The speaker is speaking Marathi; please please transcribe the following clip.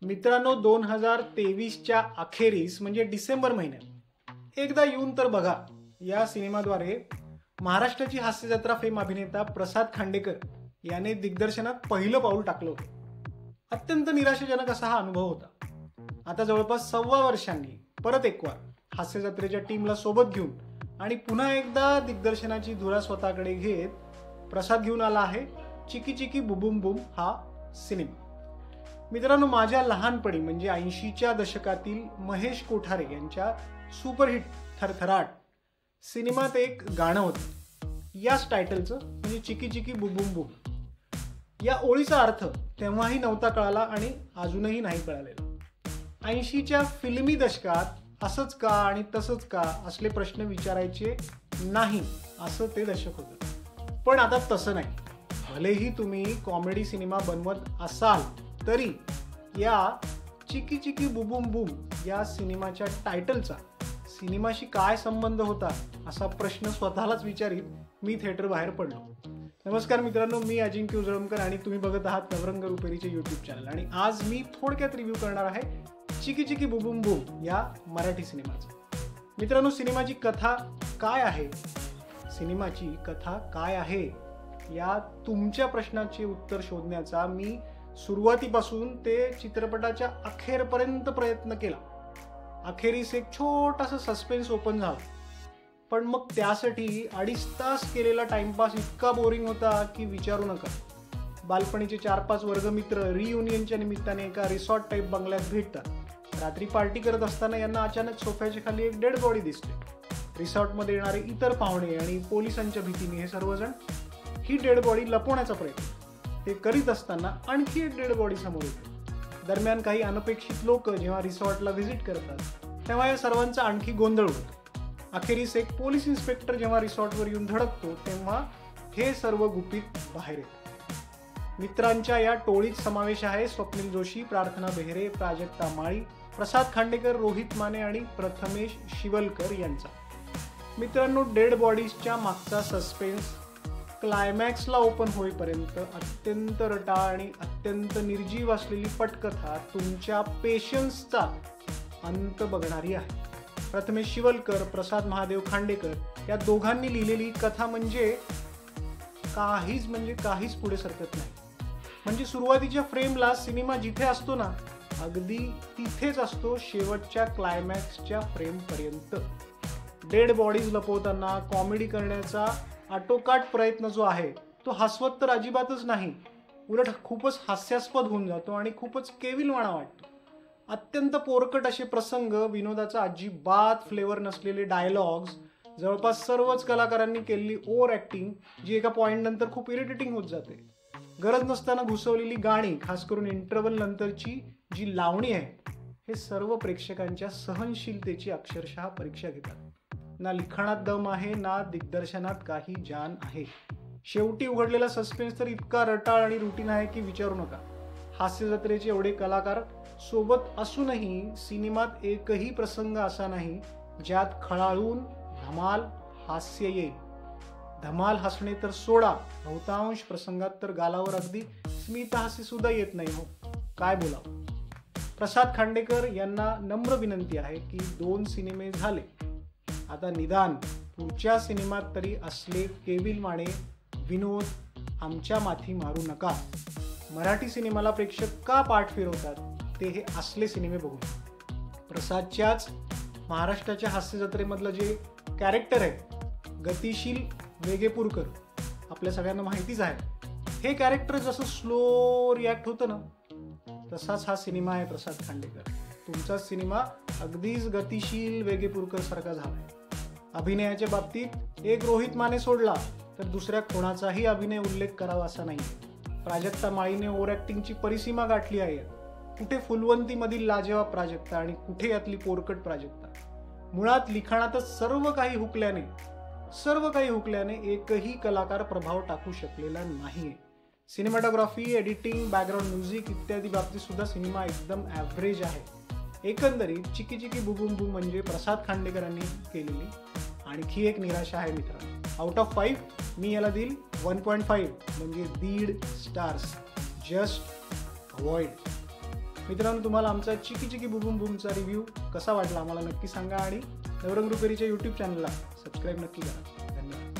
मित्रांनो, 2023च्या अखेरीस म्हणजे डिसेंबर महिन्यात एकदा येऊन तर बघा या सिनेमाद्वारे महाराष्ट्राची हास्यजत्रा फेम अभिनेता प्रसाद खांडेकर याने दिग्दर्शनात पहिलं पाऊल टाकलं होतं. अत्यंत निराशाजनक असा हा अनुभव होता. आता जवळपास 1.25 वर्षांनी परत एकवार हास्यजत्रेच्या टीमला सोबत घेऊन आणि पुन्हा एकदा दिग्दर्शनाची धुरा स्वतःकडे घेत प्रसाद घेऊन आला आहे चिकी चिकी बुबुम बुम हा सिनेमा. मित्रांनो, माझ्या लहानपणी म्हणजे 80च्या दशकातील महेश कोठारे यांच्या सुपरहिट थरथराट सिनेमात एक गाणं होतं याच टायटलचं, म्हणजे चिकी चिकी बुबुम बुम. या ओळीचा अर्थ तेव्हाही नव्हता कळाला आणि अजूनही नाही कळालेला. 80च्या फिल्मी दशकात असंच का आणि तसंच का असले प्रश्न विचारायचे नाही असं ते दशक होतं. पण आता तसं नाही. भलेही तुम्ही कॉमेडी सिनेमा बनवत असाल तरी या चिकी चिकी बुबुम बुम या सिनेमाच्या टायटलचा सिनेमाशी काय संबंध होता असा प्रश्न स्वतःलाच विचारीत मी थिएटर बाहेर पडलो. नमस्कार मित्रांनो, मी अजिंक्य उजळमकर आणि तुम्ही बघत आहात नवरंग रुपेरीचे यूट्यूब चॅनल. आणि आज मी थोडक्यात रिव्ह्यू करणार आहे चिकी चिकी बुबुम बुम या मराठी सिनेमाचा. मित्रांनो, सिनेमाची कथा काय आहे या तुमच्या प्रश्नाचे उत्तर शोधण्याचा मी सुरुवातीपासून ते चित्रपटाच्या अखेरपर्यंत प्रयत्न केला. अखेरीस एक छोटासा सस्पेन्स ओपन झाला, पण मग त्यासाठी 2.5 तास केलेला टाइमपास इतका बोरिंग होता की विचारू नका. बालपणीचे 4-5 वर्गमित्र रियुनियनच्या निमित्ताने एका रिसॉर्ट टाईप बंगल्यात भेटतात. रात्री पार्टी करत असताना यांना अचानक सोफ्याच्या खाली एक डेड बॉडी दिसते. रिसॉर्टमध्ये येणारे इतर पाहुणे आणि पोलिसांच्या भीतीने हे सर्वजण ही डेड बॉडी लपवण्याचा प्रयत्न ते करीत असताना आणखी एक डेड बॉडी समोर येते. दरम्यान काही अनपेक्षित लोक जेव्हा रिसॉर्टला व्हिजिट करतात तेव्हा या सर्वांचा आणखी गोंधळ होतो. अखेरीस एक पोलीस इन्स्पेक्टर जेव्हा रिसॉर्टवर येऊन धडकतो तेव्हा हे सर्व गुपित बाहेर येते. मित्रांच्या या टोळीत समावेश आहे स्वप्नील जोशी, प्रार्थना बेहरे, प्राजक्ता माळी, प्रसाद खांडेकर, रोहित माने आणि प्रथमेश शिवलकर यांचा. मित्रांनो, डेड बॉडीजच्या मागचा सस्पेन्स क्लायमॅक्सला ओपन होईपर्यंत अत्यंत रटाळ आणि अत्यंत निर्जीव असलेली पटकथा तुमच्या पेशन्सचा अंत बघणारी आहे. प्रथमेश शिवलकर, प्रसाद महादेव खांडेकर या दोघांनी लिहिलेली कथा म्हणजे काहीच पुढे सरकत नाही. म्हणजे सुरुवातीच्या फ्रेमला सिनेमा जिथे असतो ना, अगदी तिथेच असतो शेवटच्या क्लायमॅक्सच्या फ्रेमपर्यंत. डेड बॉडीज लपवताना कॉमेडी करण्याचा आटोकाट प्रयत्न जो आहे तो हसवत तर अजिबातच नाही, उलट खूपच हास्यास्पद होऊन जातो आणि खूपच केविलवाणा वाटतो. अत्यंत पोरकट असे प्रसंग, विनोदाचा अजिबात फ्लेवर नसलेले डायलॉग्स, जवळपास सर्वच कलाकारांनी केलेली ओव्हर ॲक्टिंग जी एका पॉईंट नंतर खूप इरिटेटिंग होत जाते. गरज नसताना घुसवलेली गाणी, खास करून इंटरव्हल नंतरची जी लावणी आहे, हे सर्व प्रेक्षकांच्या सहनशीलतेची अक्षरशः परीक्षा घेतात. ना लिखाणात दम आहे ना दिग्दर्शनात काही जान आहे. शेवटी उघडलेला सस्पेन्स तर इतका रटाळ आणि रुटीन आहे की विचारू नका. हास्यजत्रेचे एवढे कलाकार सोबत असूनही सिनेमात एकही प्रसंग असा नाही ज्यात खळाळून धमाल हास्य येईल. धमाल हसणे तर सोडा, बहुतांश प्रसंगात तर गालावर अगदी स्मितहास्य सुद्धा येत नाही. हो, काय बोलावं. प्रसाद खांडेकर यांना नम्र विनंती आहे की 2 सिनेमे झाले, आता निदान पुढच्या सिनेमात तरी असले केविलवाणे विनोद आमच्या माथी मारू नका. मराठी सिनेमाला प्रेक्षक का पाठ फिरवतात ते हे असले सिनेमे बघून. प्रसादच्याच महाराष्ट्राच्या हास्यजत्रेमधलं जे कॅरेक्टर आहे गतिशील वेगेपूरकर, आपल्या सगळ्यांना माहितीच आहे. हे कॅरेक्टर जसं स्लो रिॲक्ट होतं ना, तसाच हा सिनेमा आहे प्रसाद खांडेकर. तुमचा सिनेमा अगदीच गतिशील वेगेपूरकर सारखा झालाय. अभिनयाच्या बाबतीत एक रोहित माने सोडला तर दुसऱ्या कोणाचाही अभिनय उल्लेख करावा असा नाही. प्राजक्ता माळीने ओव्हर ॲक्टिंगची परिसीमा गाठली आहे. कुठे फुलवंतीमधील लाजवाब प्राजक्ता आणि कुठे यातली पोरकट प्राजक्ता. मुळात लिखाणातच सर्व काही हुकल्याने एकही कलाकार प्रभाव टाकू शकलेला नाहीये. सिनेमॅटोग्राफी, एडिटिंग, बॅकग्राऊंड म्युझिक इत्यादी बाबतीत सुद्धा सिनेमा एकदम ॲव्हरेज आहे. एकंदरीत चिकी चिकी बुबुम बुम म्हणजे प्रसाद खांडेकरांनी केलेली आणखी एक निराशा आहे मित्रांनो. आउट ऑफ 5 मी याला देईल 1.5 म्हणजे 1.5 स्टार्स. Just avoid. मित्रांनो, तुम्हाला आमचा चिकी चिकी बुबुम बूमचा रिव्ह्यू कसा वाटला आम्हाला नक्की सांगा आणि नवरंग रुपेरीच्या यूट्यूब चॅनलला सबस्क्राईब नक्की करा. धन्यवाद.